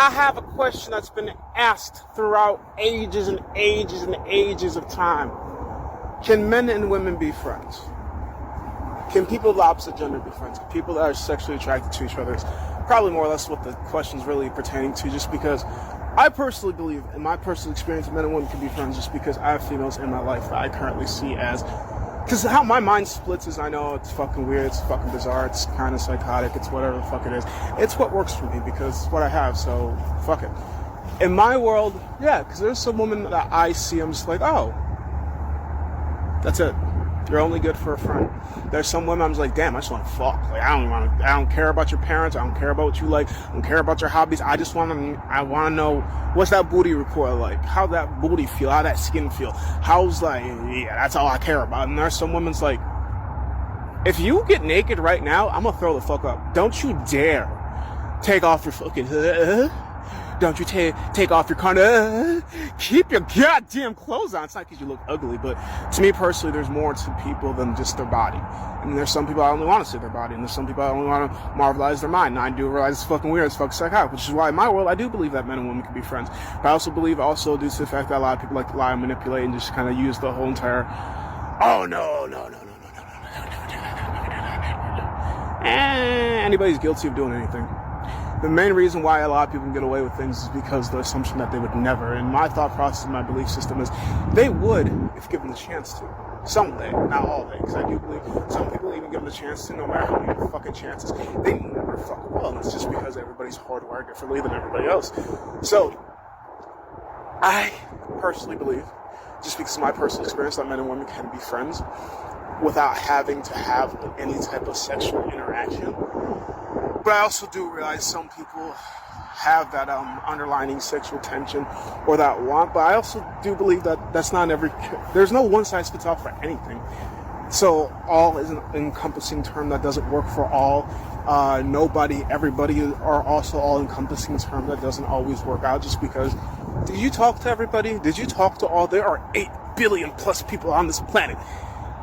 I have a question that's been asked throughout ages and ages and ages of time. Can men and women be friends? Can people of the opposite gender be friends? Can people that are sexually attracted to each other? It's probably more or less what the question's really pertaining to, just because I personally believe, in my personal experience, men and women can be friends just because I have females in my life that I currently see as... Because how my mind splits is, I know it's fucking weird, it's fucking bizarre, it's kind of psychotic, it's whatever the fuck it is. It's what works for me because it's what I have, so fuck it. In my world, yeah, because there's some women that I see, I'm just like, oh, that's it. You're only good for a friend. There's some women I'm just like, damn, I just want to fuck. Like, I don't care about your parents. I don't care about what you like. I don't care about your hobbies. I want to know, what's that booty report like? How that booty feel? How that skin feel? How's like, yeah, that's all I care about. And there's some women's like, if you get naked right now, I'm going to throw the fuck up. Don't you dare take off your fucking, don't you take off your condom. Keep your goddamn clothes on. It's not because you look ugly, but to me personally, there's more to people than just their body. And there's some people I only want to see their body, and there's some people I only want to marvelize their mind. And I do realize it's fucking weird, it's fucking psychotic, which is why in my world, I do believe that men and women can be friends. But I also believe, due to the fact that a lot of people like to lie and manipulate and just kind of use the whole entire, oh no. Anybody's guilty of doing anything. The main reason why a lot of people can get away with things is because the assumption that they would never. And my thought process and my belief system is they would if given the chance to. Someday, not all day, because I do believe some people even given the chance to, no matter how many fucking chances, they never fucking will. And it's just because everybody's hardwired differently than everybody else. So, I personally believe, just because of my personal experience, that men and women can be friends without having to have any type of sexual interaction. But I also do realize some people have that underlining sexual tension or that want. But I also do believe that that's not there's no one size fits all for anything. So all is an encompassing term that doesn't work for all. Nobody, everybody are also all encompassing term that doesn't always work out, just because. Did you talk to everybody? Did you talk to all? There are 8 billion plus people on this planet.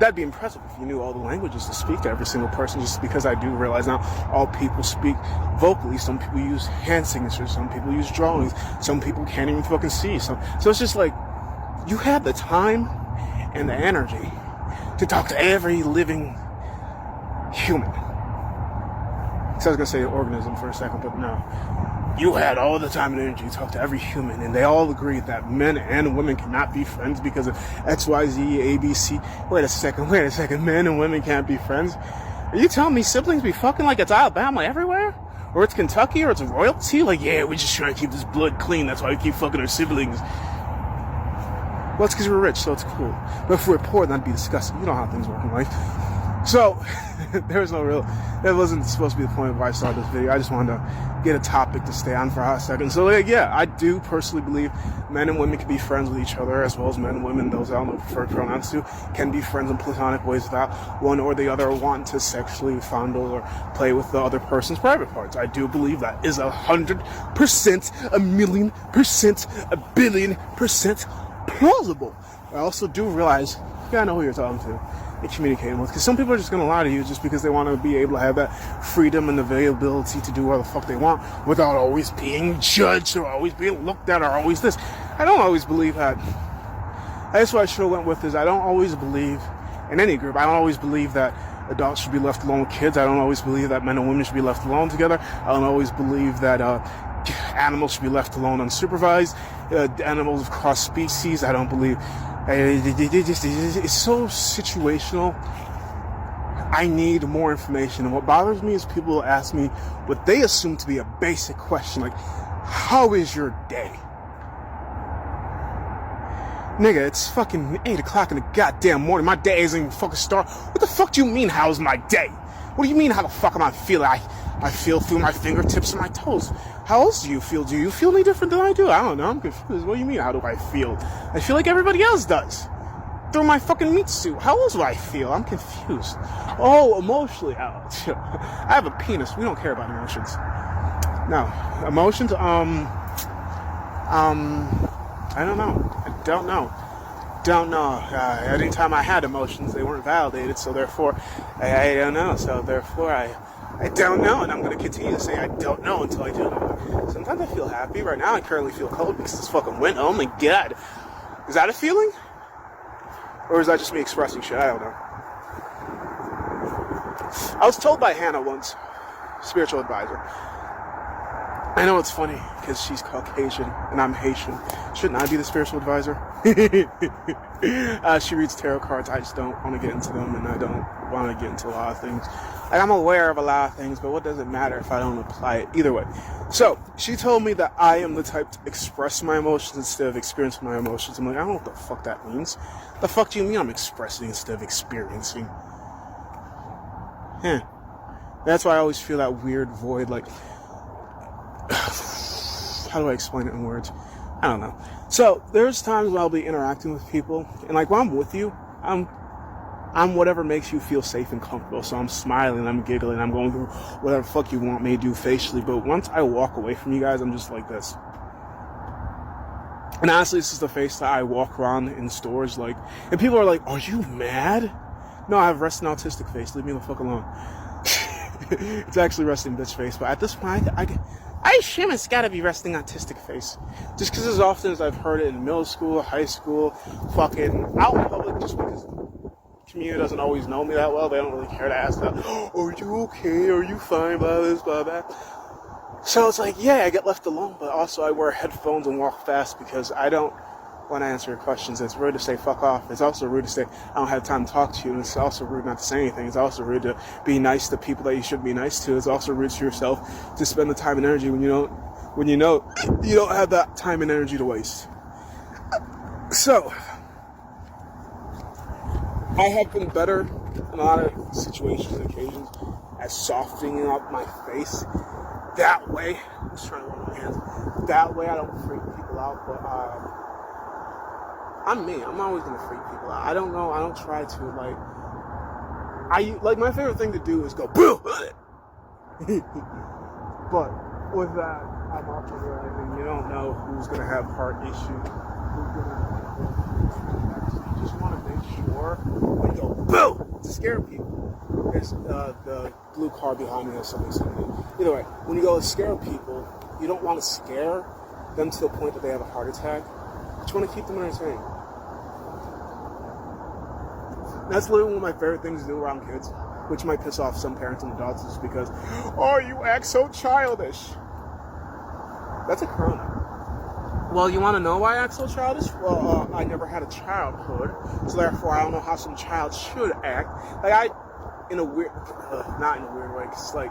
That'd be impressive if you knew all the languages to speak to every single person, just because I do realize now all people speak vocally. Some people use hand signatures, some people use drawings, some people can't even fucking see. So it's just like, you have the time and the energy to talk to every living human. So I was going to say organism for a second, but no. You had all the time and energy to talk to every human, and they all agreed that men and women cannot be friends because of X, Y, Z, A, B, C. Wait a second, men and women can't be friends? Are you telling me siblings be fucking like it's Alabama everywhere? Or it's Kentucky, or it's royalty? Like, yeah, we're just trying to keep this blood clean, that's why we keep fucking our siblings. Well, it's because we're rich, so it's cool. But if we're poor, that'd be disgusting. You know how things work in life. So, that wasn't supposed to be the point of why I started this video. I just wanted to get a topic to stay on for a hot second. So, yeah, I do personally believe men and women can be friends with each other, as well as men and women, those I don't know preferred pronouns to, can be friends in platonic ways without one or the other wanting to sexually fondle or play with the other person's private parts. I do believe that is 100%, 1,000,000%, 1,000,000,000% plausible. I also do realize, you gotta know who you're talking to and communicating with, because some people are just gonna lie to you just because they want to be able to have that freedom and availability to do whatever the fuck they want without always being judged or always being looked at or always this. I don't always believe that. That's what I should have went with, is I don't always believe in any group. I don't always believe that adults should be left alone with kids. I don't always believe that men and women should be left alone together. I don't always believe that animals should be left alone unsupervised. Animals across species, I don't believe. It's so situational. I need more information. And what bothers me is people will ask me what they assume to be a basic question, like, how is your day? Nigga, it's fucking 8 o'clock in the goddamn morning. My day isn't even fucking start. What the fuck do you mean, how's my day? What do you mean, how the fuck am I feeling? I feel through my fingertips and my toes. How else do you feel? Do you feel any different than I do? I don't know. I'm confused. What do you mean, how do I feel? I feel like everybody else does. Through my fucking meat suit. How else do I feel? I'm confused. Oh, emotionally. Oh, I have a penis. We don't care about emotions. No. Emotions, I don't know. Don't know. Anytime I had emotions, they weren't validated, so therefore, I don't know. So therefore, I don't know, and I'm going to continue to say I don't know until I do know. Sometimes I feel happy. Right now I currently feel cold because it's fucking winter. Oh my god. Is that a feeling? Or is that just me expressing shit? I don't know. I was told by Hannah once, spiritual advisor. I know it's funny because she's Caucasian and I'm Haitian. Shouldn't I be the spiritual advisor? She reads tarot cards. I just don't want to get into them, and I don't want to get into a lot of things. Like, I'm aware of a lot of things, but what does it matter if I don't apply it? Either way. So she told me that I am the type to express my emotions instead of experience my emotions. I'm like, I don't know what the fuck that means. The fuck do you mean I'm expressing instead of experiencing? That's why I always feel that weird void, like, how do I explain it in words? I don't know. So there's times when I'll be interacting with people, and like when I'm with you, I'm whatever makes you feel safe and comfortable. So I'm smiling, I'm giggling, I'm going through whatever fuck you want me to do facially. But once I walk away from you guys, I'm just like this. And honestly, this is the face that I walk around in stores like, and people are like, "Are you mad?" No, I have resting autistic face. Leave me the fuck alone. It's actually resting bitch face. But at this point, I assume it's gotta be resting autistic face. Just because as often as I've heard it in middle school, high school, fucking out in public, just because the community doesn't always know me that well, they don't really care to ask that, "Are you okay? Are you fine? Blah, this, blah, blah." So it's like, yeah, I get left alone, but also I wear headphones and walk fast because I don't want to answer your questions. It's rude to say fuck off. It's also rude to say I don't have time to talk to you. And it's also rude not to say anything. It's also rude to be nice to people that you should be nice to. It's also rude to yourself to spend the time and energy when you know you don't have that time and energy to waste. So I have been better in a lot of situations and occasions at softening up my face. That way, I'm just trying to run my hands. That way I don't freak people out, but I'm me. I'm always gonna freak people out. I don't know. I don't try to like my favorite thing to do is go boo. But with that, I'm also realizing you don't know who's gonna have heart issues. Who's gonna you just want to make sure when you go boo to scare people. There's the blue car behind me or something. Either way, when you go to scare people, you don't want to scare them to the point that they have a heart attack. But you want to keep them entertained. That's literally one of my favorite things to do around kids, which might piss off some parents and adults, is because, "Oh, you act so childish." That's a corona. Well, you want to know why I act so childish? Well, I never had a childhood, so therefore I don't know how some child should act. Like in a weird, not in a weird way, because like,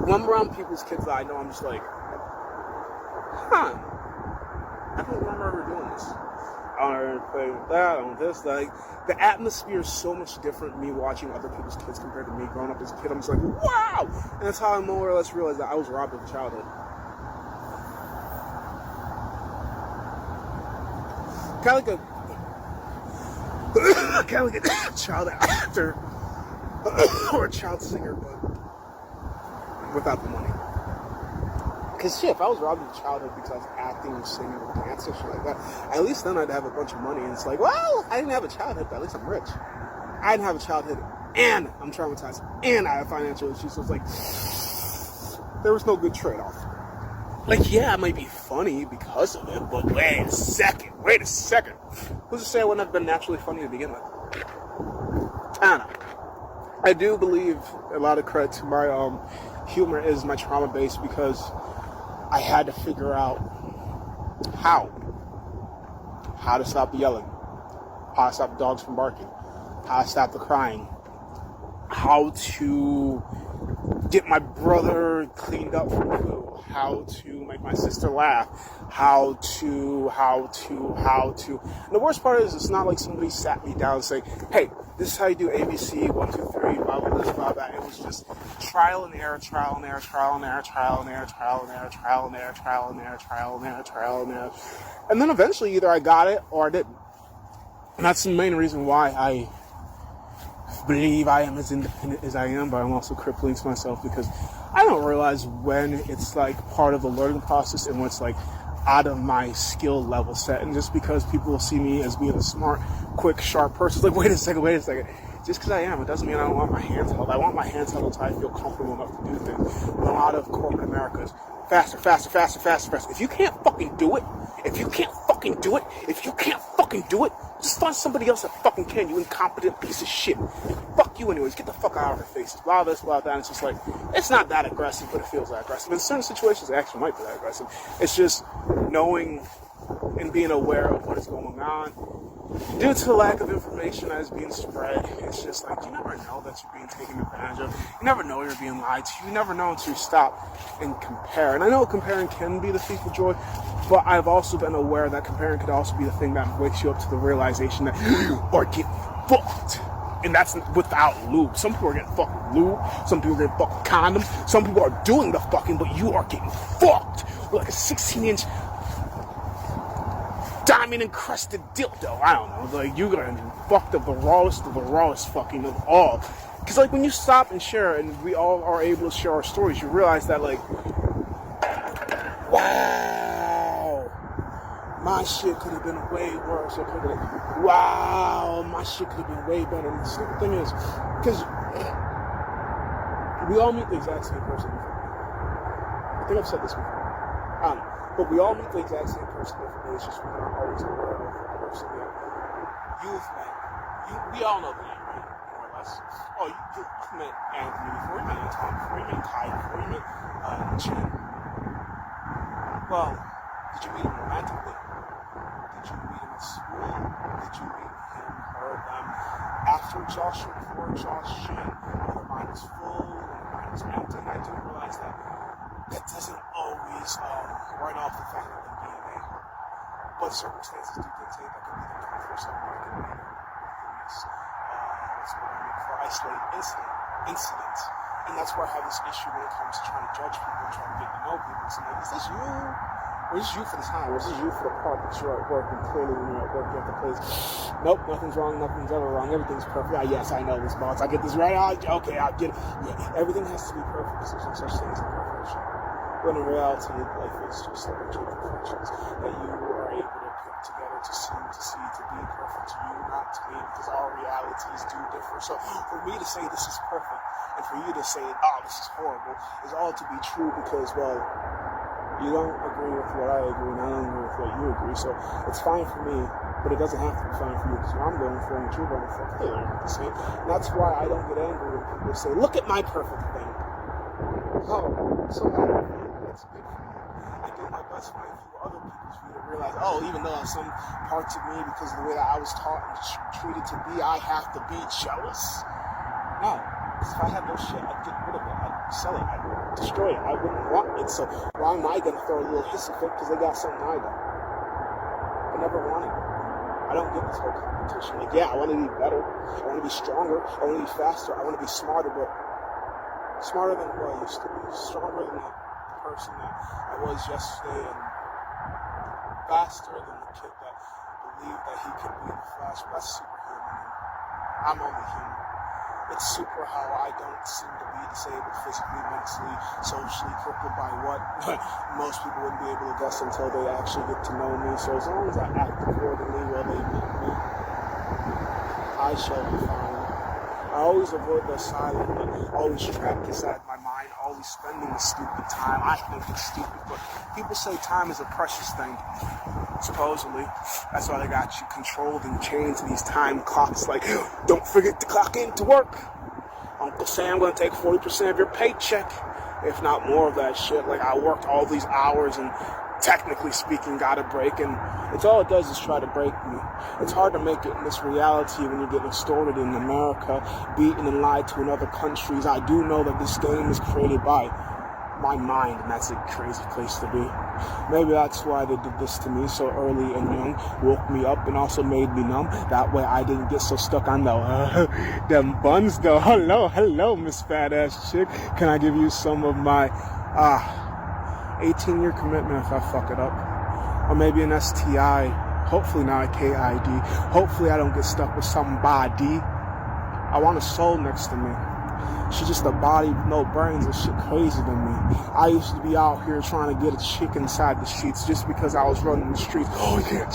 when I'm around people's kids that I know, I'm just like, I don't remember ever doing this. I don't ever play with that, I don't this. Like, the atmosphere is so much different me watching other people's kids compared to me growing up as a kid. I'm just like, wow! And that's how I more or less realized that I was robbed of childhood. Kind of like a child actor or a child singer, but without the money. Because shit, if I was robbed of childhood because I was acting or singing or dancing or shit like that, at least then I'd have a bunch of money. And it's like, well, I didn't have a childhood, but at least I'm rich. I didn't have a childhood, and I'm traumatized, and I have financial issues. So it's like, there was no good trade-off. Like, yeah, it might be funny because of it, but wait a second. Who's to say I wouldn't have been naturally funny to begin with? I don't know. I do believe a lot of credit to my humor is my trauma base, because I had to figure out how to stop the yelling, how to stop the dogs from barking, how to stop the crying, how to get my brother cleaned up from poo, how to make my sister laugh, how to. And the worst part is, it's not like somebody sat me down and say, "Hey, this is how you do ABC, 1, 2, 3, blah, blah, this, blah, blah." It was just trial and error. And then eventually either I got it or I didn't. And that's the main reason why I believe I am as independent as I am, but I'm also crippling to myself, because I don't realize when it's like part of the learning process and when it's like out of my skill level set. And just because people will see me as being a smart, quick, sharp person, it's like, wait a second. Just because I am, it doesn't mean I don't want my hands held. I want my hands held until I feel comfortable enough to do things. But a lot of corporate America is faster, faster, faster, faster, faster. If you can't fucking do it, just find somebody else that fucking can, you incompetent piece of shit. Fuck you anyways, get the fuck out of her face. Blah this, blah that, and it's just like, it's not that aggressive, but it feels that aggressive. In certain situations, it actually might be that aggressive. It's just knowing and being aware of what is going on. Due to the lack of information that is being spread, it's just like, you never know that you're being taken advantage of. You never know you're being lied to. You never know until you stop and compare. And I know comparing can be the thief of joy, but I've also been aware that comparing could also be the thing that wakes you up to the realization that you are getting fucked. And that's without lube. Some people are getting fucked with lube. Some people are getting fucked with condoms. Some people are doing the fucking, but you are getting fucked with like a 16-inch diamond encrusted dildo. I don't know. Like, you're gonna be fucked of the rawest fucking of all. Because, like, when you stop and share, and we all are able to share our stories, you realize that, like, wow, my shit could have been way worse. Wow, my shit could have been way better. And the stupid thing is, because we all meet the exact same person. I think I've said this before. I don't know. But we all meet the exact same person differently. It's just we're not always aware of the person that you've met. We all know the name, right? More or less. Oh, you've met Anthony before, you met Tom before, you met Kai before, you met Chin. Well, did you meet him romantically? Did you meet him at school? Did you meet him, her, them after Joshua, before Josh, Chin? Their mind was full and their mind was empty. And I didn't realize that doesn't always write off the fact that they're being a hurt. But circumstances do dictate that could be the comfort of someone. It could be what's what I mean for isolated incidents. And that's where I have this issue when it comes to trying to judge people and trying to get to know people. So like, is this you? Or is this you for the time? Or is this you for the part that you're at work? And clearly when you're at work, you have to place, nope, nothing's wrong, nothing's ever wrong, everything's perfect. Ah, yes, I know this, boss. I get this right. Okay, I get it. Yeah, everything has to be perfect because there's no such thing as perfection. When in reality, life is just like a chain of perfections that you are able to put together to be perfect to you, not to me, because our realities do differ. So for me to say this is perfect, and for you to say, oh, this is horrible, is all to be true because, well, you don't agree with what I agree, and I don't agree with what you agree. So it's fine for me, but it doesn't have to be fine for you because what I'm going for and what you're going for, clearly not the same. And that's why I don't get angry when people say, look at my perfect thing. Oh, so that's good for me. I do my best for other people's view to realize, oh, even though some parts of me, because of the way that I was taught and treated to be, I have to be jealous. No, because if I had no shit, I'd get rid of it. I'd sell it. I'd destroy it. I wouldn't want it. So why am I going to throw a little hissy fit because they got something I don't? I never wanted it. I don't get this whole competition. Like, yeah, I want to be better. I want to be stronger. I want to be faster. I want to be smarter, but smarter than who I used to be, stronger than the person that I was yesterday, and faster than the kid that believed that he could be the Flash. But that's superhuman. I'm only human. It's super how I don't seem to be disabled physically, mentally, socially, crippled by what most people wouldn't be able to guess until they actually get to know me. So as long as I act accordingly while they meet me, I shall be fine. I always avoid the silent, always trapped inside my mind, always spending the stupid time. I think it's stupid, but people say time is a precious thing. Supposedly, that's why they got you controlled and chained to these time clocks. Like, don't forget to clock in to work. Uncle Sam gonna take 40% of your paycheck, if not more of that shit. Like, I worked all these hours and technically speaking got a break, and it's all it does is try to break me. It's hard to make it in this reality when you're getting extorted in America, beaten and lied to in other countries. I do know that this game is created by my mind, and that's a crazy place to be. Maybe that's why they did this to me so early and young, woke me up and also made me numb. That way I didn't get so stuck on them buns though. Hello, Miss Fat Ass Chick. Can I give you some of my 18-year commitment if I fuck it up? Or maybe an STI. Hopefully not a KID. Hopefully I don't get stuck with somebody. I want a soul next to me. She's just a body with no brains and shit crazy than me. I used to be out here trying to get a chick inside the sheets just because I was running the streets. Oh yeah,